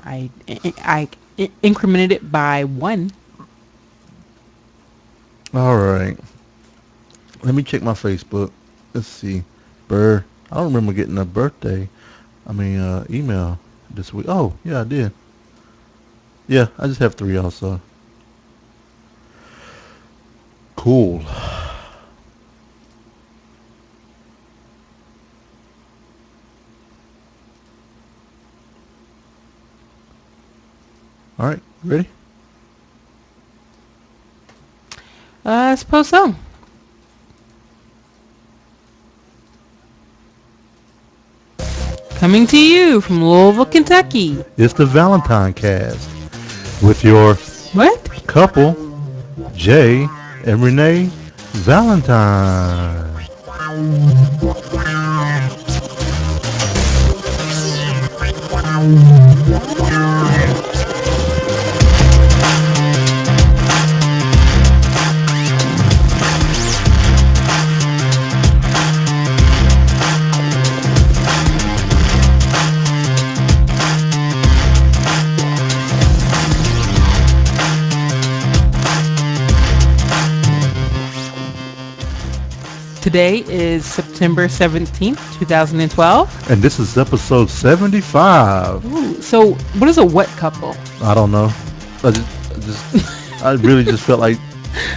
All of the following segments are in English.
I incremented it by 1. All right. Let me check my Facebook. Let's see. I don't remember getting a birthday. Email this week. Oh, yeah, I did. Yeah, I just have 3 also. Cool. All right, ready? I suppose so. Coming to you from Louisville, Kentucky. It's the ValentineCast with your What? couple, Jay and Renee Valentine. Today is September 17th, 2012. And this is episode 75. Ooh, so what is a wet couple? I don't know. I really just felt like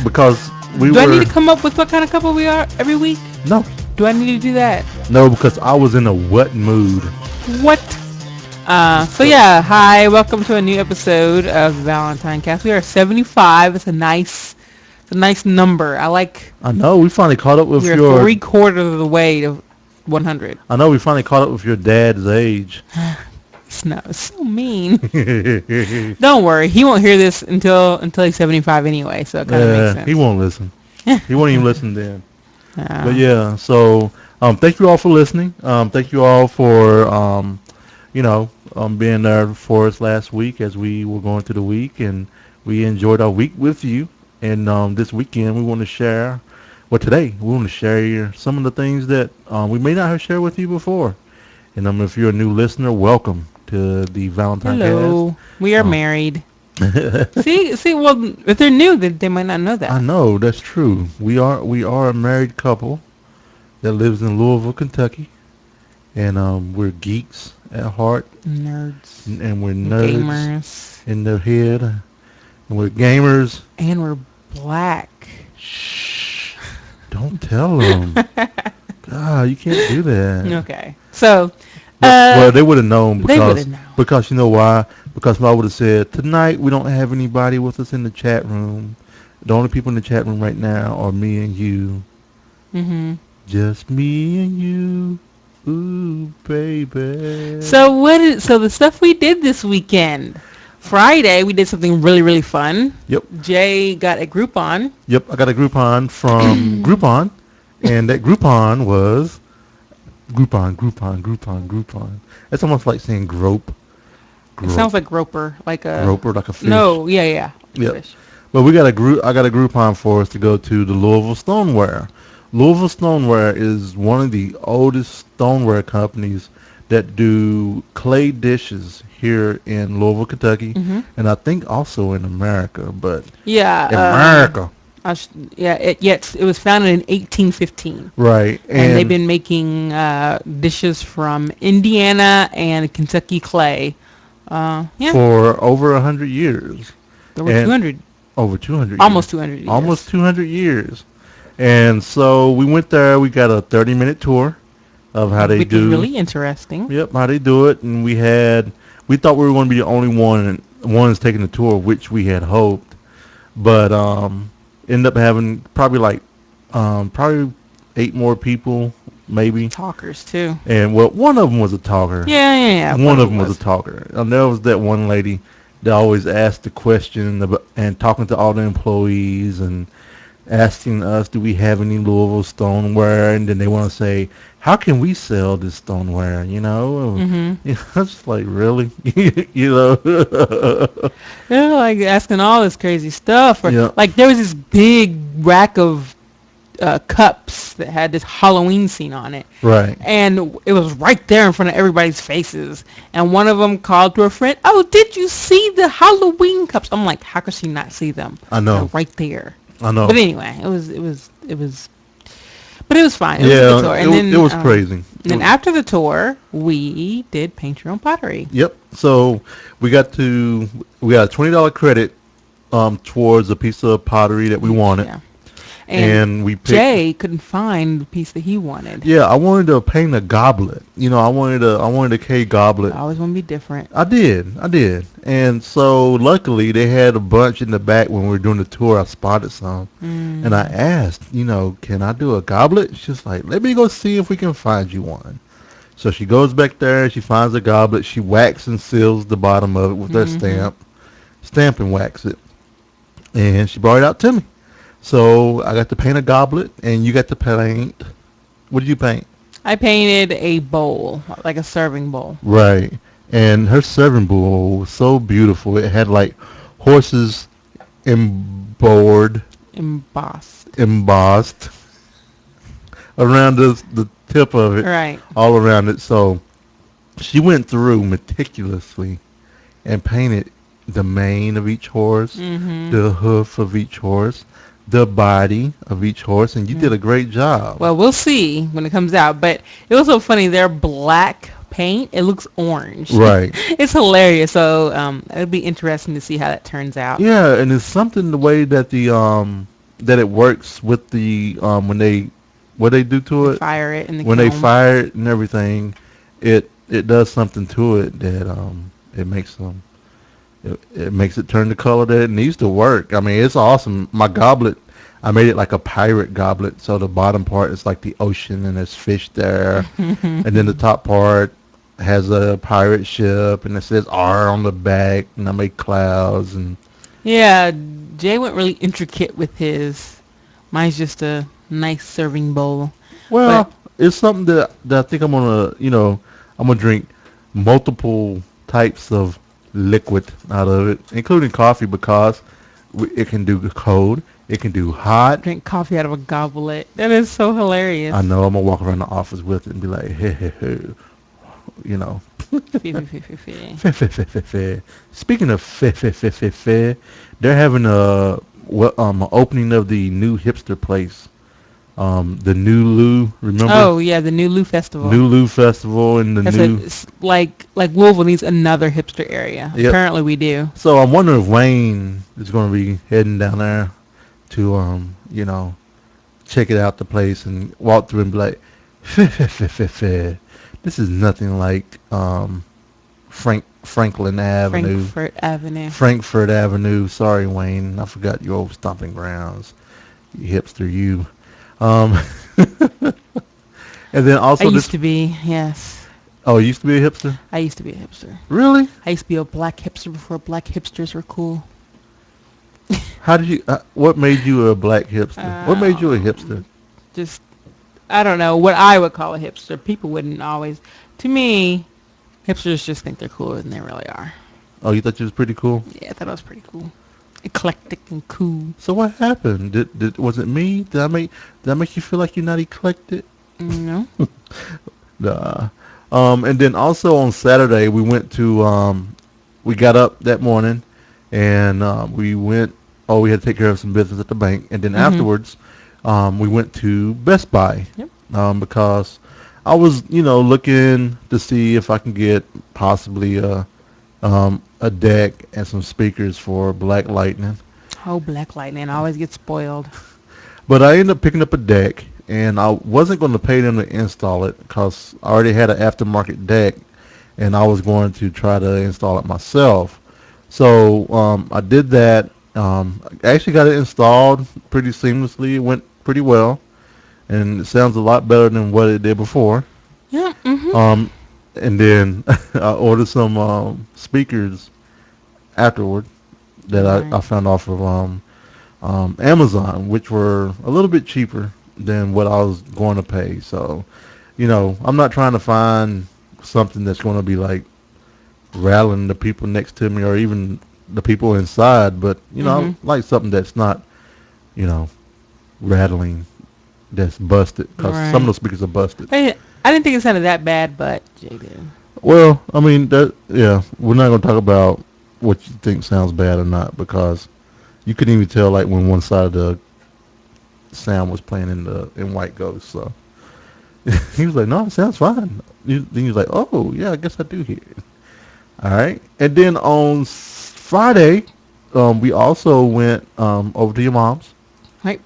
because Do I need to come up with what kind of couple we are every week? No. Do I need to do that? No, because I was in a wet mood. What? Hi, welcome to a new episode of ValentineCast. We are 75. It's a nice number. I know we finally caught up with we're your 3/4 of the way to 100. I know we finally caught up with your dad's age. It's so mean. Don't worry, he won't hear this until he's 75 anyway, so it kind of makes sense. He won't listen. He won't even listen then. But yeah, so thank you all for listening. Thank you all for being there for us last week as we were going through the week, and we enjoyed our week with you. And this weekend we want to share. Well, today we want to share some of the things that we may not have shared with you before. And if you're a new listener, welcome to the ValentineCast. Hello, we are married. see. Well, if they're new, they might not know that. I know that's true. We are a married couple that lives in Louisville, Kentucky, and we're geeks at heart. Nerds. And we're nerds. Gamers. In the head. And we're gamers. And we're black. Shh! Don't tell them. God, you can't do that. Okay. So. Well, they would have known because because you know why? Because I would have said tonight we don't have anybody with us in the chat room. The only people in the chat room right now are me and you. Mhm. Just me and you. Ooh, baby. So the stuff we did this weekend? Friday we did something really, really fun. Yep. Jay got a Groupon. Yep, I got a Groupon from Groupon, and that Groupon was Groupon. It's almost like saying grope. It sounds like groper, like a fish. No, yeah. Yep. Fish. But I got a Groupon for us to go to the Louisville Stoneware. Louisville Stoneware is one of the oldest stoneware companies that do clay dishes here in Louisville, Kentucky, and I think also in America. But America. It was founded in 1815. Right, and they've been making dishes from Indiana and Kentucky clay. For over 100 years. Over 200. Over 200. Almost 200 years. Almost 200 years. And so we went there. We got a 30-minute tour of how they do. Which was really interesting. Yep, how they do it. And we thought we were going to be the only ones taking the tour, which we had hoped. But ended up having probably 8 more people, maybe. Talkers, too. And, one of them was a talker. Yeah. One of them was a talker. And there was that one lady that always asked the question and talking to all the employees and asking us, do we have any Louisville stoneware? And then they want to say, how can we sell this stoneware? It's just like, really? They're like asking all this crazy stuff. Or, like there was this big rack of cups that had this Halloween scene on it. Right. And it was right there in front of everybody's faces. And one of them called to a friend, "Oh, did you see the Halloween cups?" I'm like, how could she not see them? I know. They're right there. I know. But anyway, but it was fine. It was a Yeah, good tour. And then it was crazy. then after the tour, we did Paint Your Own Pottery. Yep. So we got a $20 credit towards a piece of pottery that we wanted. Yeah. And we picked, Jay couldn't find the piece that he wanted. yeah, I wanted to paint a goblet. I wanted a K goblet. I always want to be different. I did. And so luckily they had a bunch in the back when we were doing the tour. I spotted some. And I asked, can I do a goblet? She's like, let me go see if we can find you one. So she goes back there, she finds a goblet, she wax and seals the bottom of it with her stamp and wax it. And she brought it out to me. So I got to paint a goblet, and you got to paint. What did you paint? I painted a bowl, like a serving bowl. Right. And her serving bowl was so beautiful. It had like horses embossed around the tip of it. Right. All around it. So she went through meticulously and painted the mane of each horse, the hoof of each horse, the body of each horse, and you did a great job. Well, we'll see when it comes out, but it was so funny. They're black paint. It looks orange. Right. It's hilarious. So it'll be interesting to see how that turns out. Yeah, and it's something the way that that it works with the when they what they do to it, Fire it in the when kiln. they fire it and everything, it does something to it that it makes them. It makes it turn the color that it needs to work. I mean, it's awesome. My goblet, I made it like a pirate goblet. So the bottom part is like the ocean and there's fish there. And then the top part has a pirate ship and it says R on the back. And I made clouds. And Yeah, Jay went really intricate with his. Mine's just a nice serving bowl. well, it's something that I think I'm going to, I'm going to drink multiple types of liquid out of it, including coffee, because it can do cold, it can do hot. Drink coffee out of a goblet. That is so hilarious. I know. I'm gonna walk around the office with it and be like, hey, Speaking of they're having a opening of the new hipster place. The New Lou, remember? Oh yeah, the New Lou Festival. New Lou Festival and the new. Like Louisville needs another hipster area. Yep. Apparently we do. So I'm wondering if Wayne is going to be heading down there to check it out, the place, and walk through and be like, this is nothing like Franklin Avenue. Frankfurt Avenue. Sorry, Wayne, I forgot your old stomping grounds. You hipster, you. And then also I used to be, yes. Oh, you used to be a hipster? I used to be a hipster. Really? I used to be a black hipster before black hipsters were cool. How did you? What made you a black hipster? What made you a hipster? Just, I don't know what I would call a hipster. People wouldn't always. To me, hipsters just think they're cooler than they really are. Oh, you thought you was pretty cool? Yeah, I thought I was pretty cool. Eclectic and cool. So what happened? Was it me? Did I make you feel like you're not eclectic? No. Nah. And then also on Saturday we went to we got up that morning and we went. Oh, we had to take care of some business at the bank, and then afterwards we went to Best Buy. Yep. Because I was looking to see if I can get possibly a deck and some speakers for Black Lightning. Oh, Black Lightning. I always get spoiled. But I ended up picking up a deck, and I wasn't going to pay them to install it because I already had an aftermarket deck, and I was going to try to install it myself. So I did that. I actually got it installed pretty seamlessly. It went pretty well, and it sounds a lot better than what it did before. Yeah. And then I ordered some speakers afterward that I found off of Amazon, which were a little bit cheaper than what I was going to pay. So, I'm not trying to find something that's going to be like rattling the people next to me or even the people inside, but I like something that's not, rattling that's busted because some of Right. those speakers are busted. I didn't think it sounded that bad, but Jay did. Well, I mean that yeah, we're not gonna talk about what you think sounds bad or not because you couldn't even tell like when one side of the sound was playing in White Ghost. So he was like, "No, it sounds fine." Then he was like, "Oh yeah, I guess I do hear it." All right, and then on Friday, we also went over to your mom's. Right.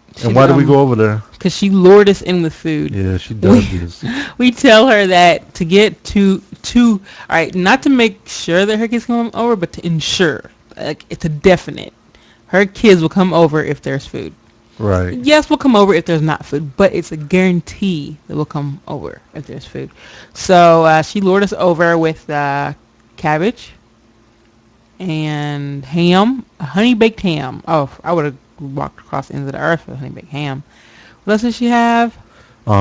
And She why did we go over there? because she lured us in with food. Yeah, she We does this. we tell her that to get to all right, not to make sure that her kids come over, but to ensure, like it's a definite. Her kids will come over if there's food. Right. Yes, we'll come over if there's not food, but it's a guarantee that we'll come over if there's food. So she lured us over with cabbage and ham, a honey baked ham. Oh, I would have walked across the ends of the earth for honey baked ham. What else did she have?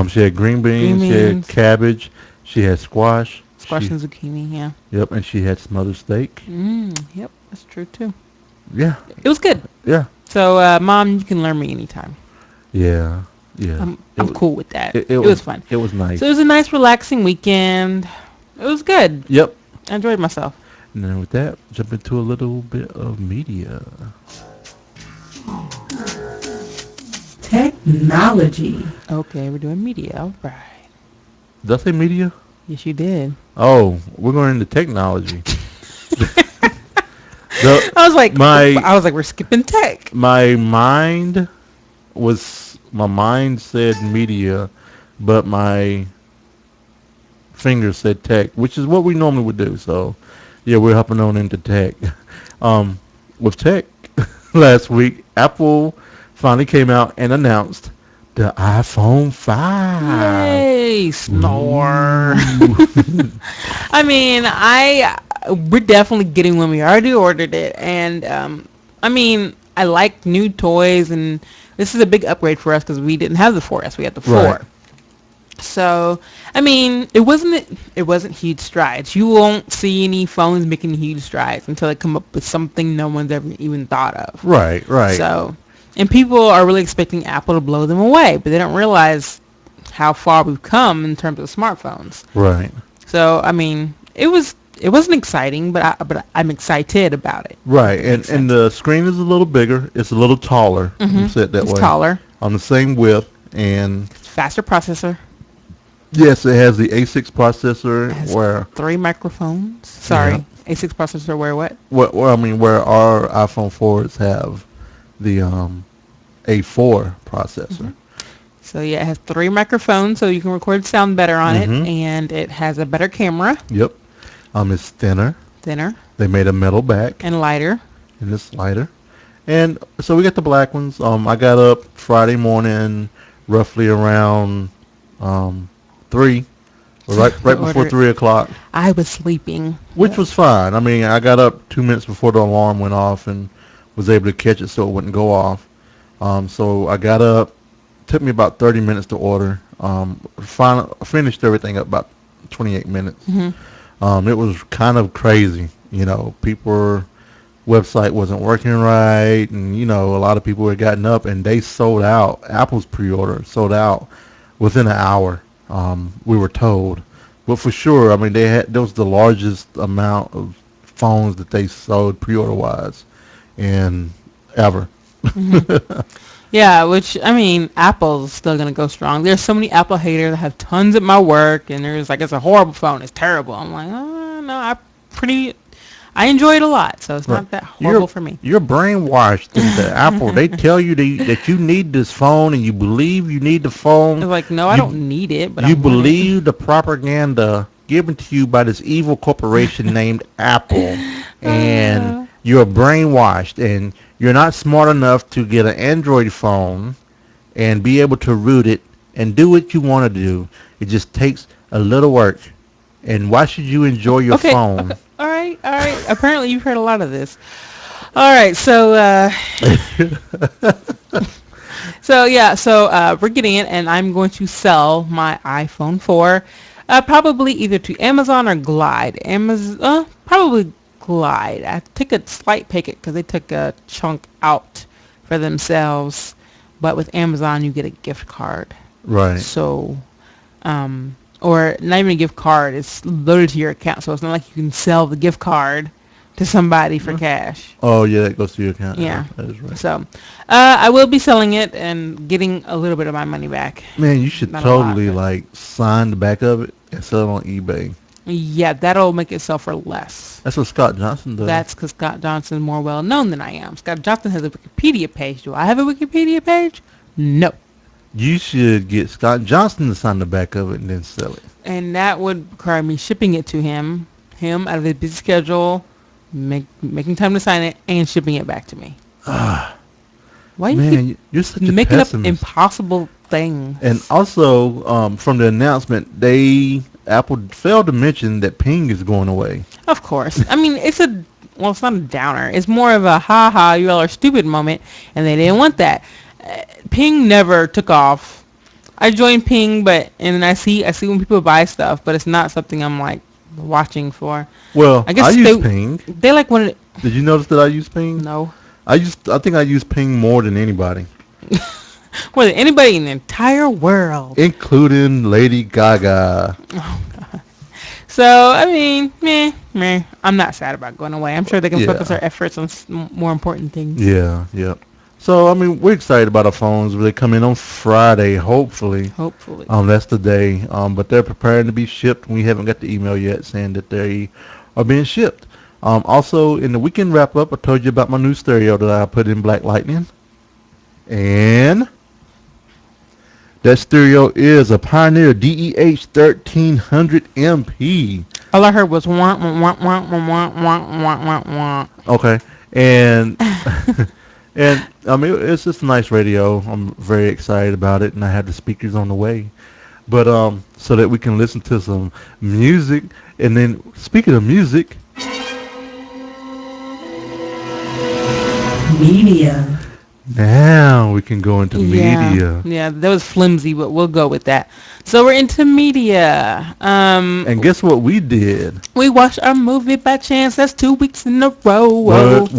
She had green beans, she had cabbage, she had squash. Squash and zucchini, yeah. Yep, and she had smothered steak. Yep, that's true too. Yeah. It was good. Yeah. So, Mom, you can learn me anytime. Yeah. Yeah. I'm cool with that. It was was fun. It was nice. So it was a nice, relaxing weekend. It was good. Yep. I enjoyed myself. And then with that, jump into a little bit of media. Technology. Okay, we're doing media. All right. Did I say media? Yes, you did. Oh, we're going into technology. I was like, we're skipping tech. My mind said media, but my fingers said tech, which is what we normally would do. So, yeah, we're hopping on into tech. With tech, last week, Apple finally came out and announced the iPhone 5. Yay, snore. I mean, we're definitely getting one. We already ordered it, and I mean, I like new toys, and this is a big upgrade for us because we didn't have the 4S, we had the 4. Right. So, I mean, it wasn't huge strides. You won't see any phones making huge strides until they come up with something no one's ever even thought of. Right, right. So, and people are really expecting Apple to blow them away, but they don't realize how far we've come in terms of smartphones. Right. So, I mean, it wasn't exciting, but I'm excited about it. Right, and the screen is a little bigger. It's a little taller. Mm-hmm. Say it that way. It's taller. On the same width, and Faster processor. yes, it has the A6 processor. It has where 3 microphones. Sorry, Yeah. A6 processor. Where what? where our iPhone 4s have the A4 processor. Mm-hmm. So yeah, it has 3 microphones, so you can record sound better on Mm-hmm. it, and it has a better camera, Yep. It's thinner. thinner, They made a metal back, and lighter. and it's lighter. And so we got the black ones. I got up Friday morning, roughly around 3, right before 3 o'clock, I was sleeping. which was fine. I mean, I got up 2 minutes before the alarm went off and was able to catch it so it wouldn't go off. So I got up. Took me about 30 minutes to order. Finished everything up about 28 minutes. Mm-hmm. It was kind of crazy. Website wasn't working right, and a lot of people had gotten up and they sold out. Apple's pre-order sold out within an hour. We were told, but for sure, I mean, that was the largest amount of phones that they sold pre-order wise, and ever. Mm-hmm. Yeah, which, I mean, Apple's still going to go strong. There's so many Apple haters that have tons at my work, and there's like, it's a horrible phone. It's terrible. I'm like, oh, no, I enjoy it a lot, so it's not that horrible for me. You're brainwashed into Apple. They tell you that you need this phone, and you believe you need the phone. It's like, no, I don't need it, but I you want believe the propaganda given to you by this evil corporation named Apple, and you're brainwashed, and you're not smart enough to get an Android phone and be able to root it and do what you want to do. It just takes a little work. And why should you enjoy your phone? Okay. All right. Apparently, you've heard a lot of this. All right, so we're getting it, and I'm going to sell my iPhone 4, probably either to Amazon or Glide. Probably Glide. I took a slight pay cut because they took a chunk out for themselves. but with Amazon you get a gift card. Right. So, or not even a gift card, it's loaded to your account. So it's not like you can sell the gift card to somebody for cash. Oh yeah, that goes to your account. Yeah. That is right. So, I will be selling it and getting a little bit of my money back. Man, you should Not a lot, totally but like sign the back of it and sell it on eBay. yeah, that'll make it sell for less. That's what Scott Johnson does. That's because Scott Johnson is more well known than I am. Scott Johnson has a Wikipedia page. Do I have a Wikipedia page? No. You should get Scott Johnson to sign the back of it and then sell it. And that would require me shipping it to him out of his busy schedule, making time to sign it, and shipping it back to me. Why you Man, keep you're such a making up pessimist. impossible things? And also, from the announcement, Apple failed to mention that Ping is going away. Of course. I mean, it's not a downer. It's more of a ha-ha, you all are stupid moment, and they didn't want that. Ping never took off. I joined Ping, and I see when people buy stuff, but it's not something I'm like watching for. Well, I guess I use Ping. They like wanted. Did you notice that I use Ping? No. I think I use Ping more than anybody, More than anybody in the entire world, including Lady Gaga. Oh God. So I mean, meh. I'm not sad about going away. I'm sure they can focus their efforts on more important things. Yeah, yep. So I mean, we're excited about our phones. They come in on Friday, hopefully. Hopefully. That's the day. But they're preparing to be shipped. We haven't got the email yet saying that they are being shipped. Also, in the weekend wrap-up, I told you about my new stereo that I put in Black Lightning. And that stereo is a Pioneer DEH 1300 MP. All I heard was wah wah wah wah wah wah wah wah wah. Okay. And and I mean, it's just a nice radio. I'm very excited about it, and I have the speakers on the way. But so that we can listen to some music. And then, speaking of music, media. Now we can go into media. Yeah, that was flimsy, but we'll go with that. So we're into media. And guess what we did? We watched our movie by chance. That's 2 weeks in a row. What?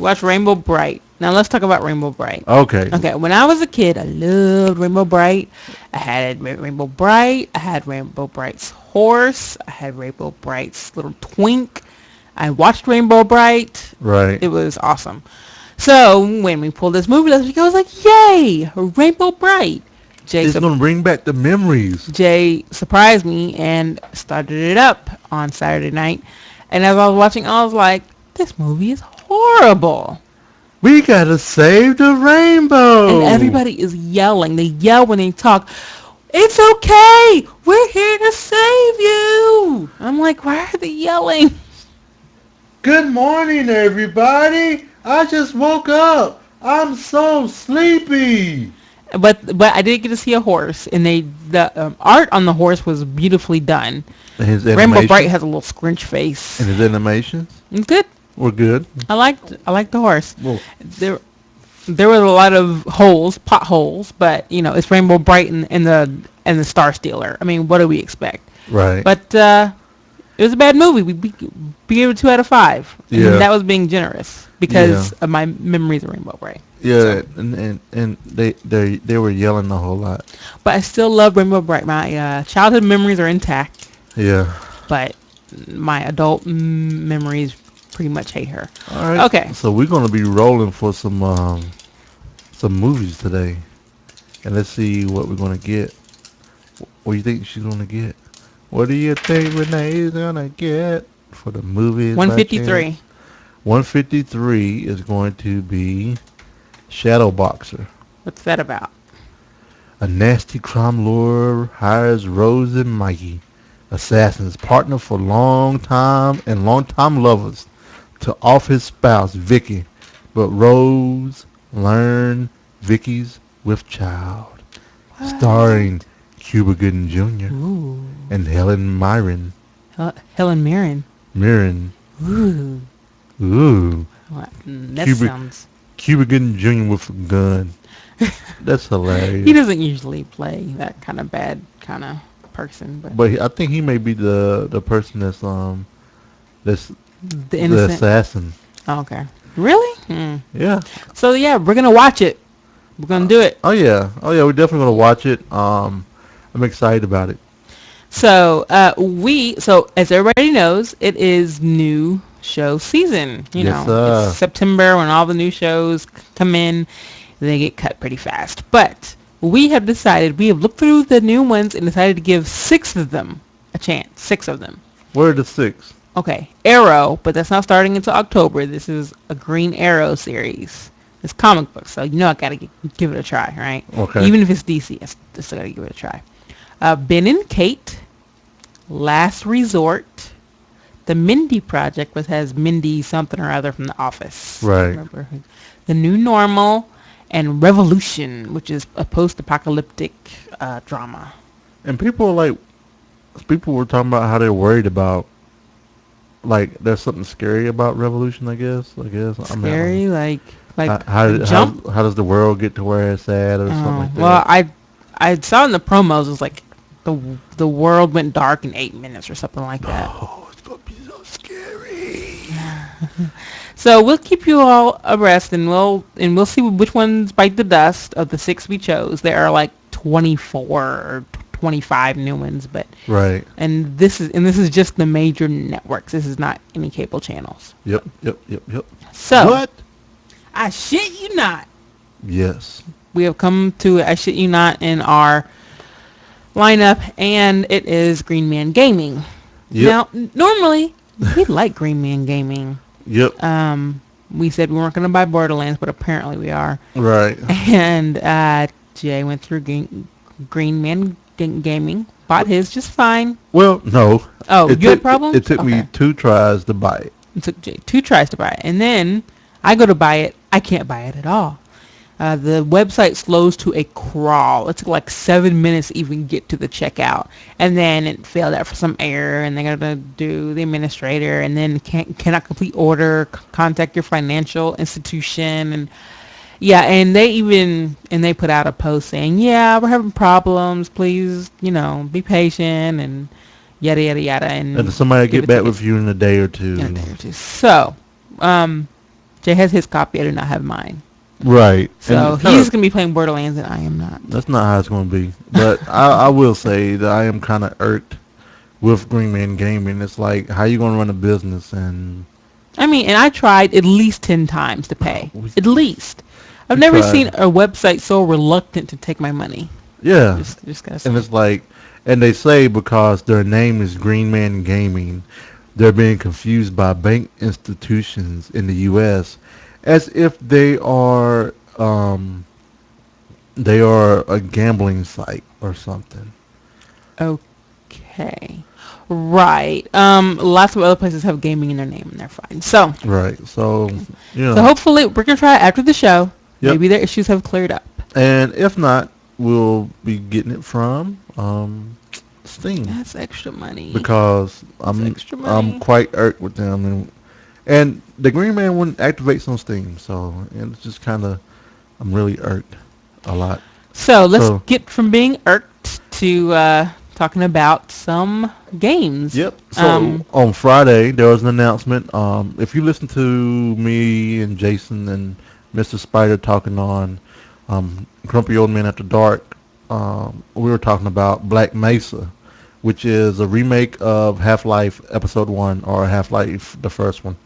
Watch Rainbow Brite. Now let's talk about Rainbow Brite. Okay. Okay, when I was a kid, I loved Rainbow Brite. I had Rainbow Brite. I had Rainbow Brite's horse. I had Rainbow Brite's little twink. I watched Rainbow Brite. Right. It was awesome. So when we pulled this movie last week, I was like, yay, Rainbow Brite. It's going to bring back the memories. Jay surprised me and started it up on Saturday night. And as I was watching, I was like, this movie is horrible. We got to save the rainbow. And everybody is yelling. They yell when they talk. It's okay. We're here to save you. I'm like, why are they yelling? Good morning, everybody. I just woke up. I'm so sleepy. But I did get to see a horse, and the art on the horse was beautifully done. His Rainbow Brite has a little scrunch face. And his animations? It's good. We're good. I liked the horse. Well, there were a lot of potholes, but it's Rainbow Brite and the Star Stealer. I mean, what do we expect? Right. But it was a bad movie. We gave it 2 out of 5. Yeah. And that was being generous because of my memories of Rainbow Brite. Yeah, so. and they were yelling a whole lot. But I still love Rainbow Brite. My childhood memories are intact. Yeah. But my adult memories pretty much hate her. All right. Okay. So we're gonna be rolling for some movies today, and let's see what we're gonna get. What do you think she's gonna get? What do you think Renee's gonna get for the movies? 153. 153 is going to be Shadow Boxer. What's that about? A nasty crime lord hires Rose and Mikey, assassins, partner for longtime lovers, to off his spouse Vicky, but Rose learned Vicky's with child. What? Starring Cuba Gooding Jr. Ooh. And Helen Mirren. Helen Mirren. Mirren. Ooh. Ooh. What? That sounds... Cuba Gooding Jr. with a gun. That's hilarious. He doesn't usually play that kind of bad kind of person, but I think he may be the person that's the innocent assassin. Oh, okay. Really? Yeah. So yeah, we're gonna watch it. We're gonna do it. Oh yeah, we're definitely gonna watch it. I'm excited about it. So so as everybody knows, it is new show season. You Yes, know, it's sir. September when all the new shows come in. They get cut pretty fast. But we have looked through the new ones and decided to give 6 of them a chance. 6 of them. Where are the six? Okay, Arrow, but that's not starting until October. This is a Green Arrow series. It's comic book, so I gotta give it a try, right? Okay. Even if it's DC, I still gotta give it a try. Ben and Kate, Last Resort, the Mindy Project, which has Mindy something or other from The Office. Right. Remember? The New Normal, and Revolution, which is a post-apocalyptic drama. And people were talking about how they're worried about, like, there's something scary about Revolution. I guess. Scary, like How does the world get to where it's at or something like that? Well, I saw in the promos it was like the world went dark in 8 minutes or something like that. Oh, it's gonna be so scary. So we'll keep you all abreast, and we'll see which ones bite the dust of the 6 we chose. There are like 24 or 25 new ones, but Right. and this is just the major networks. This is not any cable channels. Yep. So What? I shit you not. Yes. We have come to I shit you not in our lineup, and it is Green Man Gaming. Yep. Now, normally we like Green Man Gaming. Yep. We said we weren't going to buy Borderlands, but apparently we are. Right. And Jay went through Green Man Gaming, bought his just fine. Well, no. Oh, you had problems? It took me 2 tries to buy it. It took Jay 2 tries to buy it, and then I go to buy it. I can't buy it at all. The website slows to a crawl. It took like 7 minutes to even get to the checkout, and then it failed out for some error, and they gotta do the administrator, and then cannot complete order. Contact your financial institution, and yeah, and they put out a post saying, yeah, we're having problems. Please, be patient, and yada yada yada, And somebody get back with you in a day or two. So, Jay has his copy. I do not have mine. Right. So he's going to be playing Borderlands, and I am not. That's not how it's going to be. But I will say that I am kind of irked with Green Man Gaming. It's like, how you going to run a business? And I tried at least 10 times to pay. At least. I've never seen a website so reluctant to take my money. Yeah. Just gotta say. And it's like, and they say because their name is Green Man Gaming, they're being confused by bank institutions in the U.S. as if they are a gambling site or something. Okay. Right. Lots of other places have gaming in their name, and they're fine. So. Right. So, So hopefully we're gonna try it after the show. Yep. Maybe their issues have cleared up. And if not, we'll be getting it from Steam. That's extra money. Because I'm quite irked with them, and the Green Man wouldn't activate on Steam, so it's just kind of, I'm really irked a lot. So let's get from being irked to talking about some games. Yep. So on Friday there was an announcement. If you listen to me and Jason and Mr. Spider talking on Grumpy Old Man After Dark, we were talking about Black Mesa, which is a remake of Half-Life Episode 1, or Half-Life the first one.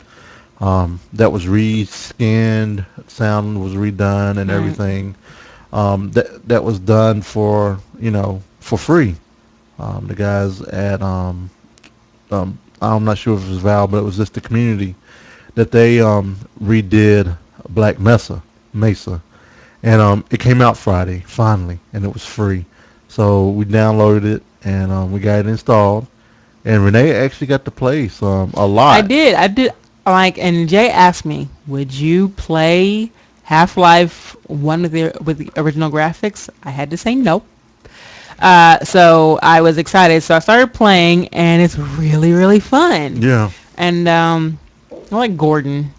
That was reskinned, sound was redone and everything. That was done for free. The guys at I'm not sure if it was Valve, but it was just the community that they redid Black Mesa, and it came out Friday finally, and it was free. So we downloaded it and we got it installed, and Renee actually got to play a lot. I did. And Jay asked me, would you play Half-Life 1 with the original graphics? I had to say no. So I was excited. So I started playing, and it's really, really fun. Yeah. And I like Gordon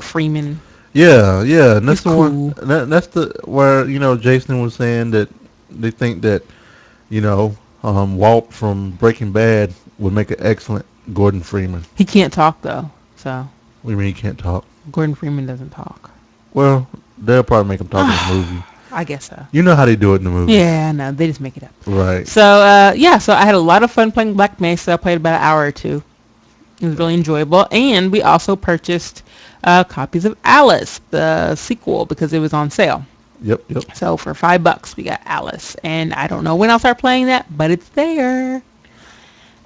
Freeman. Yeah. And that's He's cool. That's where Jason was saying that they think that Walt from Breaking Bad would make an excellent Gordon Freeman. He can't talk though. So. What do you mean he can't talk? Gordon Freeman doesn't talk. Well, they'll probably make him talk in the movie. I guess so. You know how they do it in the movies. Yeah, no, they just make it up. Right. So, yeah, so I had a lot of fun playing Black Mesa. I played about an hour or two. It was really enjoyable. And we also purchased copies of Alice, the sequel, because it was on sale. Yep, yep. So for $5, we got Alice. And I don't know when I'll start playing that, but it's there.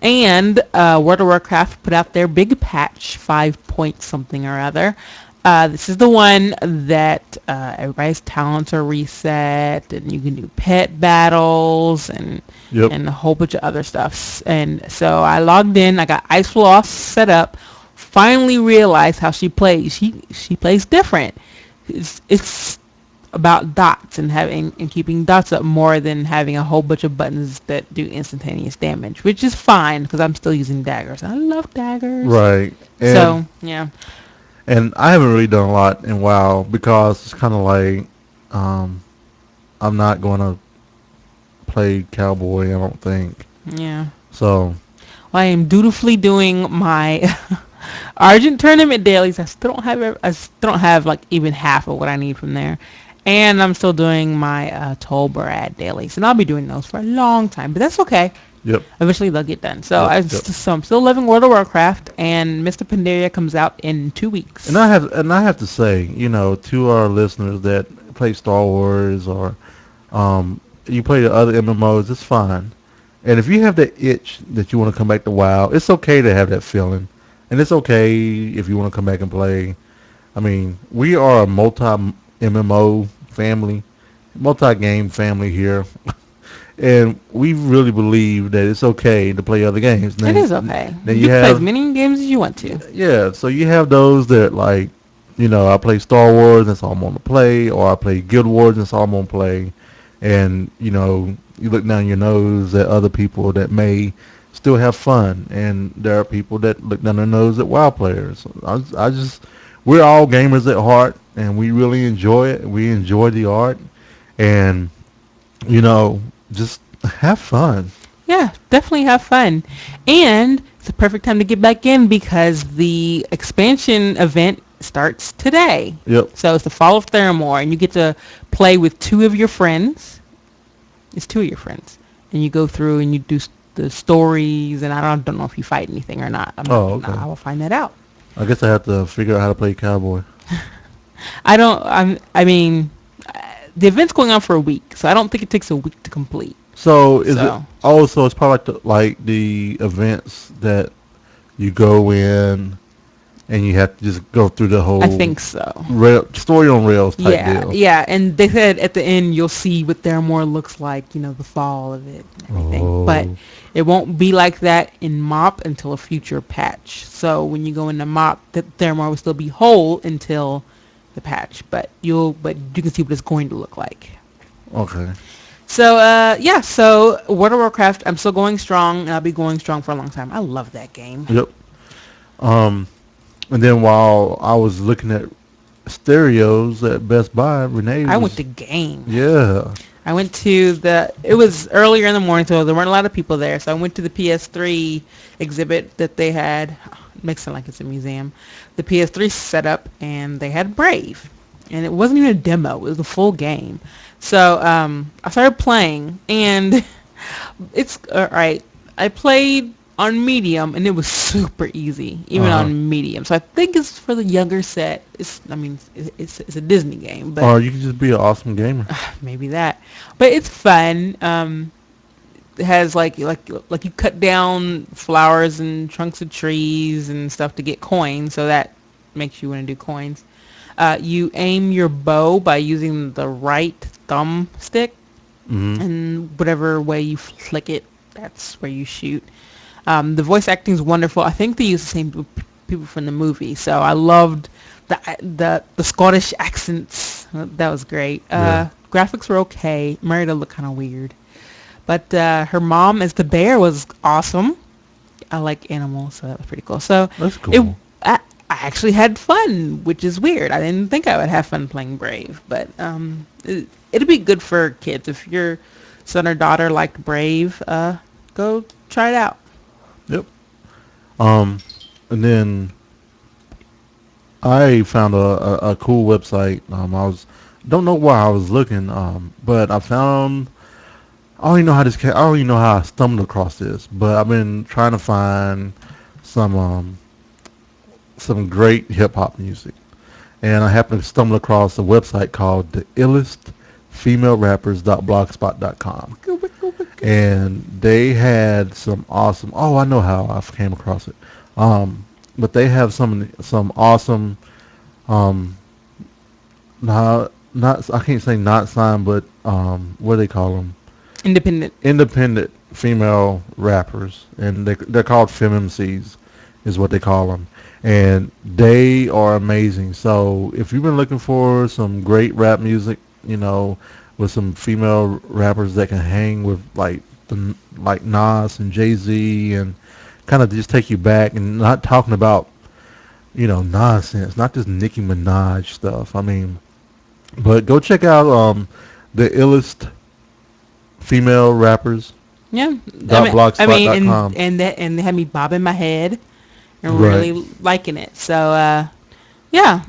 And World of Warcraft put out their big patch, 5 point something or other. This is the one that everybody's talents are reset, and you can do pet battles and Yep. and a whole bunch of other stuff. And so I logged in. I got Ice Floss set up. Finally realized how she plays. She plays different. It's about dots and having and keeping dots up more than having a whole bunch of buttons that do instantaneous damage, which is fine because I'm still using daggers. I love daggers. Right. And So yeah. and I haven't really done a lot in WoW because it's kind of like I'm not going to play cowboy. I don't think Yeah. so. Well, I am dutifully doing my Argent tournament dailies. I still don't have like even half of what I need from there. And I'm still doing my Tolbarad dailies, and I'll be doing those for a long time. But that's okay. Yep. Eventually they'll get done. So Yep. Yep. so I'm still loving World of Warcraft, and Mr. Pandaria comes out in 2 weeks. And I have to say, to our listeners that play Star Wars or you play the other MMOs, it's fine. And if you have that itch that you want to come back to WoW, it's okay to have that feeling. And it's okay if you want to come back and play. I mean, we are a multi-MMO family, multi-game family here. And we really believe that it's okay to play other games. It is okay. Then You can play as many games as you want to. yeah, so you have those that like, I play Star Wars, that's all I'm going to play, or I play Guild Wars, that's all I'm going to play. And, you look down your nose at other people that may still have fun, and there are people that look down their nose at WoW players. We're all gamers at heart, and we really enjoy it. We enjoy the art, and, just have fun. Yeah, definitely have fun. And it's a perfect time to get back in because the expansion event starts today. Yep. So it's the Fall of Theramore, and you get to play with 2 of your friends. It's 2 of your friends. And you go through and you do the stories, and I don't know if you fight anything or not. Okay. I will find that out. I guess I have to figure out how to play cowboy. I mean, the event's going on for a week, so I don't think it takes a week to complete. So is it? Oh, so it's probably like the events that you go in and you have to just go through the whole. I think so. Story on rails type deal. Yeah, and they said at the end you'll see what Theramore looks like, the fall of it and everything. Oh. But it won't be like that in MOP until a future patch. So when you go into MOP, Theramore will still be whole until the patch, but you can see what it's going to look like. Okay. So so World of Warcraft, I'm still going strong, and I'll be going strong for a long time. I love that game. Yep. And then while I was looking at stereos at Best Buy, I went to game. Yeah. I went to it was earlier in the morning, so there weren't a lot of people there. So I went to the PS3 exhibit that they had. It makes it sound like it's a museum. The PS3 setup, and they had Brave. And it wasn't even a demo. It was a full game. So I started playing, and it's all right. I played on medium, and it was super easy, even on medium. So I think it's for the younger set. It's a Disney game, but or you can just be an awesome gamer. maybe that. But it's fun. It has like you cut down flowers and trunks of trees and stuff to get coins, so that makes you want to do coins. You aim your bow by using the right thumbstick, and whatever way you flick it, that's where you shoot. The voice acting is wonderful. I think they use the same people from the movie, so I loved the Scottish accents. That was great. Graphics were okay. Merida looked kind of weird, but her mom as the bear was awesome. I like animals, so that was pretty cool. So that's cool. I actually had fun, which is weird. I didn't think I would have fun playing Brave, but it'd be good for kids. If your son or daughter liked Brave, go try it out. Yep. And then I found a cool website. I was don't know why I was looking, but I found. I don't even know how this. I don't even know how I stumbled across this, but I've been trying to find some some great hip hop music, and I happened to stumble across a website called the illest female rappers.blogspot.com, and they had some awesome. Oh, I know how I came across it. But they have some awesome. Um, not I can't say not signed, but what do they call them? Independent. Independent female rappers, and they're called Femcees, is what they call them, and they are amazing. So if you've been looking for some great rap music, with some female rappers that can hang with like Nas and Jay-Z and kind of just take you back, and not talking about nonsense, not just Nicki Minaj stuff. I mean, but go check out the illest female rappers. Yeah, blogspot.com. and they had me bobbing my head and Right. really liking it. So yeah,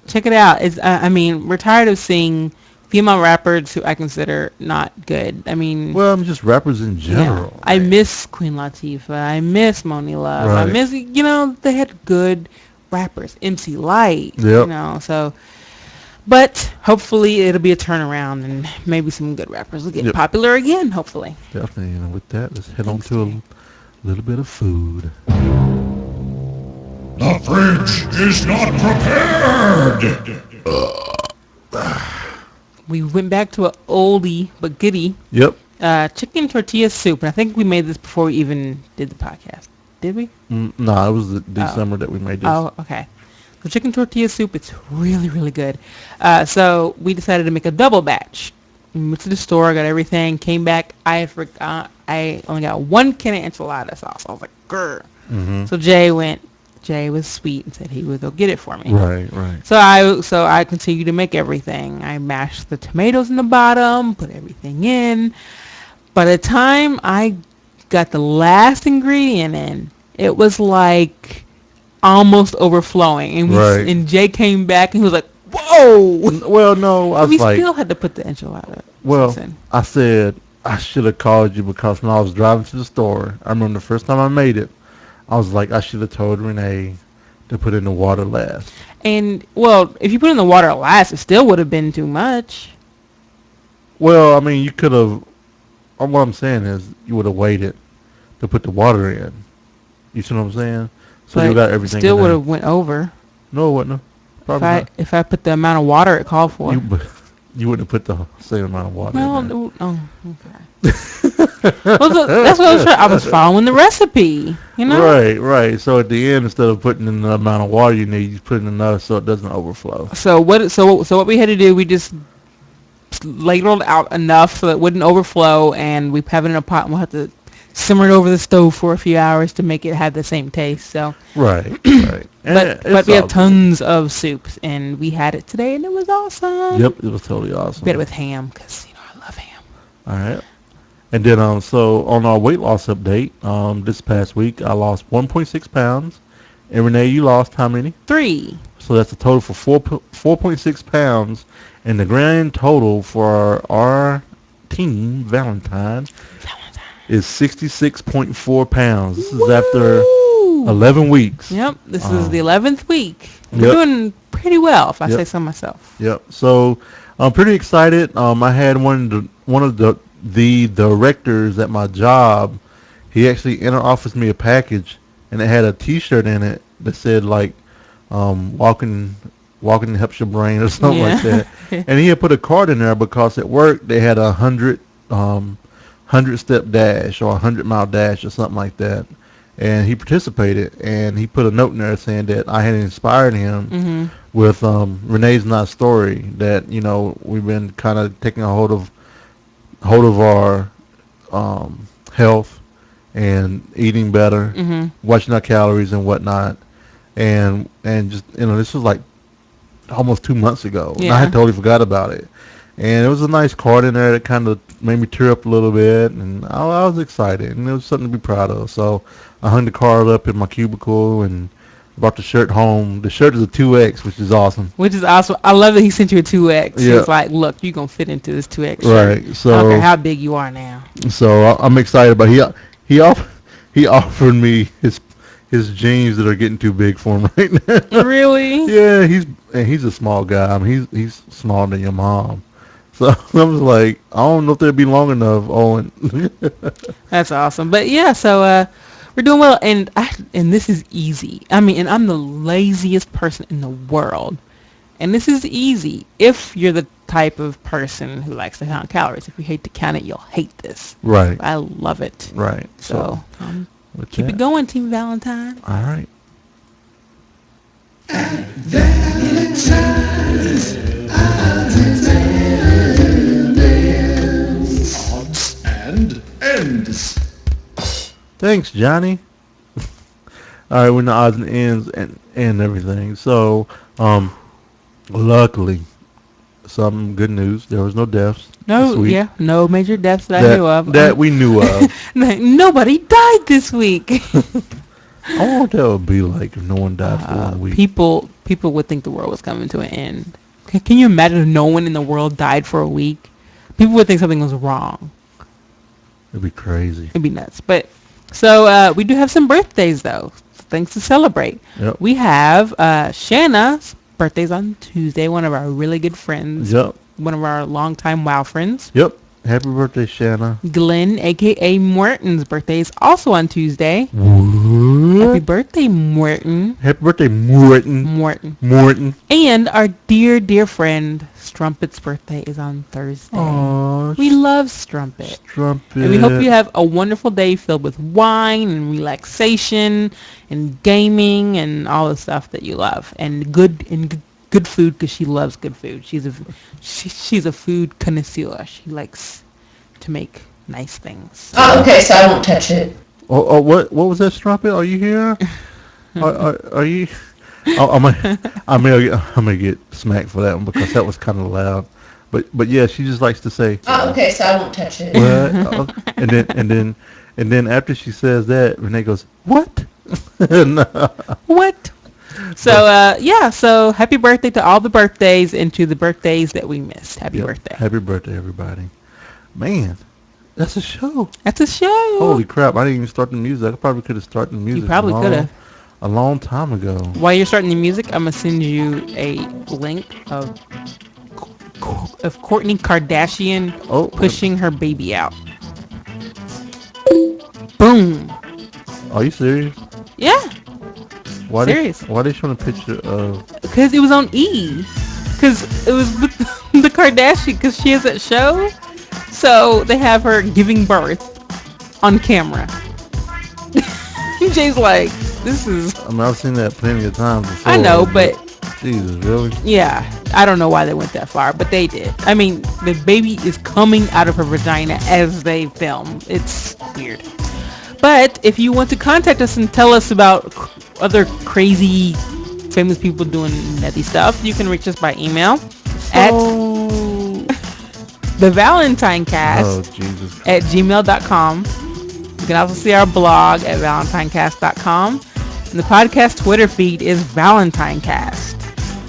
check it out. It's we're tired of seeing female rappers who I consider not good. I mean, Well, I'm just rappers in general. I miss Queen Latifah. I miss Moni Love. I Right. miss they had good rappers. MC Light. Yep. So. But hopefully it'll be a turnaround and maybe some good rappers will get Yep. popular again, hopefully. Definitely. And with that, let's head on to a little bit of food. The fridge is not prepared! We went back to an oldie but goodie, Yep. chicken tortilla soup. And I think we made this before we even did the podcast. Did we? No, it was the December that we made this. Oh, okay. The chicken tortilla soup, it's really, really good. So we decided to make a double batch. We went to the store, got everything, came back. I forgot, I only got 1 can of enchilada sauce. I was like, grr. Mm-hmm. So Jay was sweet and said he would go get it for me. Right. So I continued to make everything. I mashed the tomatoes in the bottom, put everything in. By the time I got the last ingredient in, it was like almost overflowing, and Right. and Jay came back and he was like, "Whoa!" Well, no, I was We like, still had to put the enchilada. well, sauce in. I said I should have called you because when I was driving to the store, I remember the first time I made it, I was like, I should have told Renee to put in the water last. And well, if you put in the water last, it still would have been too much. Well, I mean, you could have. What I'm saying is, you would have waited to put the water in. You see what I'm saying? So But you got everything. still in would there. have went over No, it wouldn't. Probably if I put the amount of water it called for. not. You wouldn't have put the same amount of water. Well, in there. okay. Well, that's what I was trying. I was following the recipe, Right. So at the end, instead of putting in the amount of water you need, you put in enough so it doesn't overflow. So what we had to do, we just ladled out enough so that it wouldn't overflow, and we have it in a pot, and we'll have to simmer it over the stove for a few hours to make it have the same taste. So, Right. but we have tons of soups, and we had it today, and it was awesome. Yep, it was totally awesome. We had it with ham because I love ham. All right. And then so on our weight loss update, this past week I lost 1.6 pounds, and Renee, you lost how many? 3. So that's a total for 4.6 pounds, and the grand total for our team Valentine is 66.4 pounds. This is after 11 weeks. Yep, this is the 11th week. Yep. We're doing pretty well, if I Yep. say so myself. Yep. So I'm pretty excited. I had one of the directors at my job. He actually offered me a package, and it had a T-shirt in it that said like walking helps your brain or something like that. And he had put a card in there because at work they had a 100-step dash or 100-mile dash or something like that. And he participated, and he put a note in there saying that I had inspired him with Renee's Not Story, that we've been kind of taking a hold of our health and eating better, watching our calories and whatnot, and just this was like almost 2 months ago. And I had totally forgot about it. And it was a nice card in there that kind of made me tear up a little bit, and I was excited, and it was something to be proud of. So I hung the card up in my cubicle, and Brought the shirt home. The shirt is a 2X, which is awesome. Which is awesome. I love that he sent you a 2X. Yeah. He's like, look, you're going to fit into this 2X shirt. Right. I don't care how big you are now. So I'm excited. But he offered me his jeans that are getting too big for him right now. Really? Yeah, he's a small guy. I mean, he's smaller than your mom. So I was like, I don't know if they'll be long enough, Owen. That's awesome. But yeah, so we're doing well, and this is easy. I mean, and I'm the laziest person in the world, and this is easy if you're the type of person who likes to count calories. If you hate to count it, you'll hate this. Right. I love it. Right. So keep it going, Team Valentine. All right. Odds and ends. Thanks, Johnny. All right, we're in the odds and ends and everything. So, luckily, some good news. There was no deaths. No major deaths that I knew of. That we knew of. Nobody died this week. I wonder what that would be like if no one died for 1 week. People would think the world was coming to an end. Can you imagine if no one in the world died for a week? People would think something was wrong. It'd be crazy. It'd be nuts. But so we do have some birthdays though. Things to celebrate. Yep. We have Shanna's birthday's on Tuesday. One of our really good friends. Yep. One of our longtime WoW friends. Yep. Happy birthday, Shanna. Glenn, a.k.a. Morton's birthday is also on Tuesday. What? Happy birthday, Morton. Happy birthday, Morton. Morton. And our dear, dear friend, Strumpet's birthday is on Thursday. Aww. We love Strumpet. Strumpet. And we hope you have a wonderful day filled with wine and relaxation and gaming and all the stuff that you love. And good food, because she loves good food. She's a food connoisseur. She likes to make nice things. Oh, okay, so I won't touch it. Oh, what was that, Strumpet? Are you here? Are you? I may get smacked for that one because that was kind of loud. But yeah, she just likes to say. Oh, okay, so I won't touch it. What? And then after she says that, Renee goes, "What?" No. What? So so happy birthday to all the birthdays and to the birthdays that we missed. Happy birthday. Happy birthday, everybody. Man, that's a show. That's a show. Holy crap, I didn't even start the music. I probably could have started the music. You probably could have. A long time ago. While you're starting the music, I'm going to send you a link of Kourtney Kardashian pushing her baby out. Boom. Are you serious? Yeah. Serious? Why they showing a picture of... Because it was on E. Because it was with the Kardashian, because she has that show. So they have her giving birth on camera. Jay's like, this is... I mean, I've seen that plenty of times before. I know, but... Jesus, really? Yeah. I don't know why they went that far, but they did. I mean, the baby is coming out of her vagina as they film. It's weird. But if you want to contact us and tell us about other crazy famous people doing nutty stuff, you can reach us by email at the ValentineCast at gmail.com. You can also see our blog at ValentineCast.com. And the podcast Twitter feed is ValentineCast.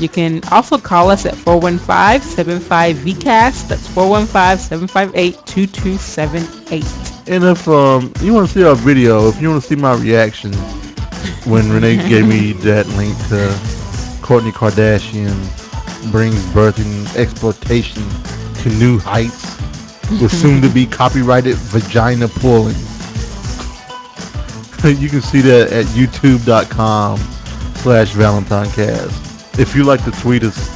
You can also call us at 415-75-VCAST. That's 415-758-2278. And if you want to see our video, if you want to see my reaction when Renee gave me that link to Kourtney Kardashian brings birthing exploitation to new heights with soon-to-be copyrighted vagina pulling. You can see that at youtube.com/ValentineCast. If you like to tweet us,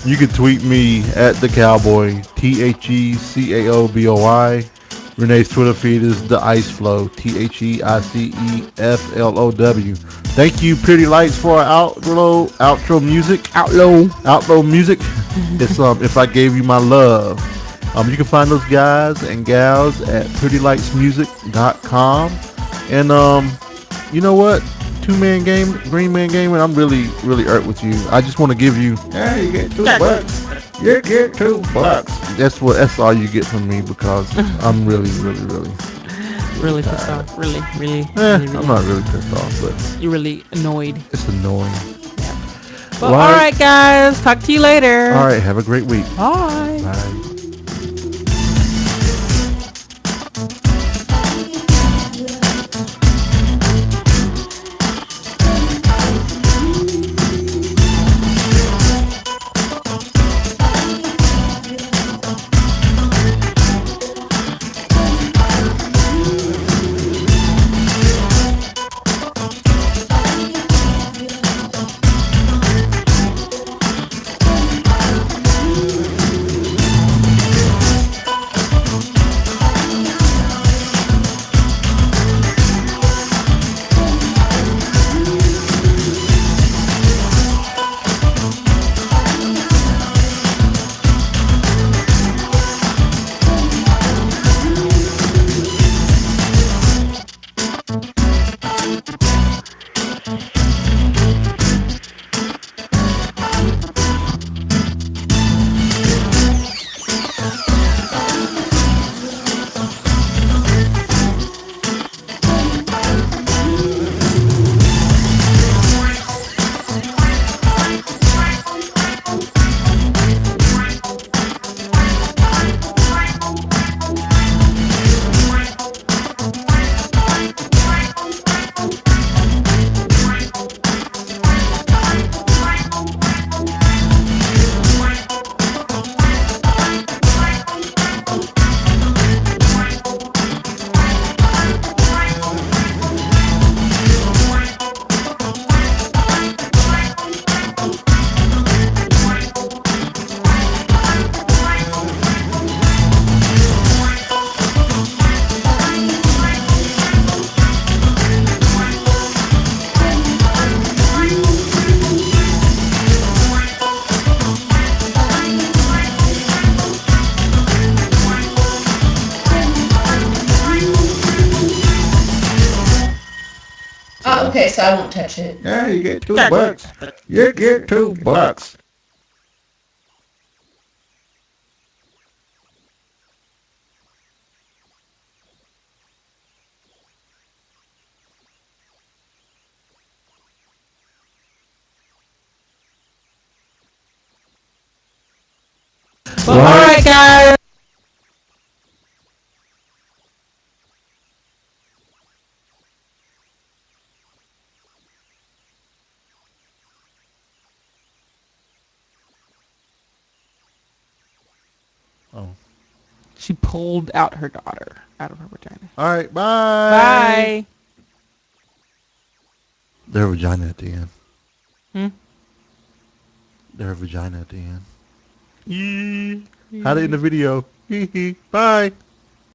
you can tweet me at the Cowboy, TheCaoboy. Renee's Twitter feed is the IceFlow, TheIceFlow. Thank you, Pretty Lights, for our outro music. Outro music. It's If I Gave You My Love. You can find those guys and gals at prettylightsmusic.com. And you know what? Two-man game, Green Man Gaming, I'm really irked with you. I just want to give you, you get $2. You get $2. That's all you get from me because I'm really. Really pissed off. Really, really, really, I'm really. not really pissed off, but You're really annoyed. it's annoying. But Like, alright guys, talk to you later. all right, have a great week. Bye. Bye. Oh, okay, so I won't touch it. Yeah, you get $2. You get $2. But alright guys. Oh. She pulled out her daughter out of her vagina. All right, bye. Bye. Their vagina at the end. Hmm? Their vagina at the end. Yee. Had it in the video. Hee hee. Bye.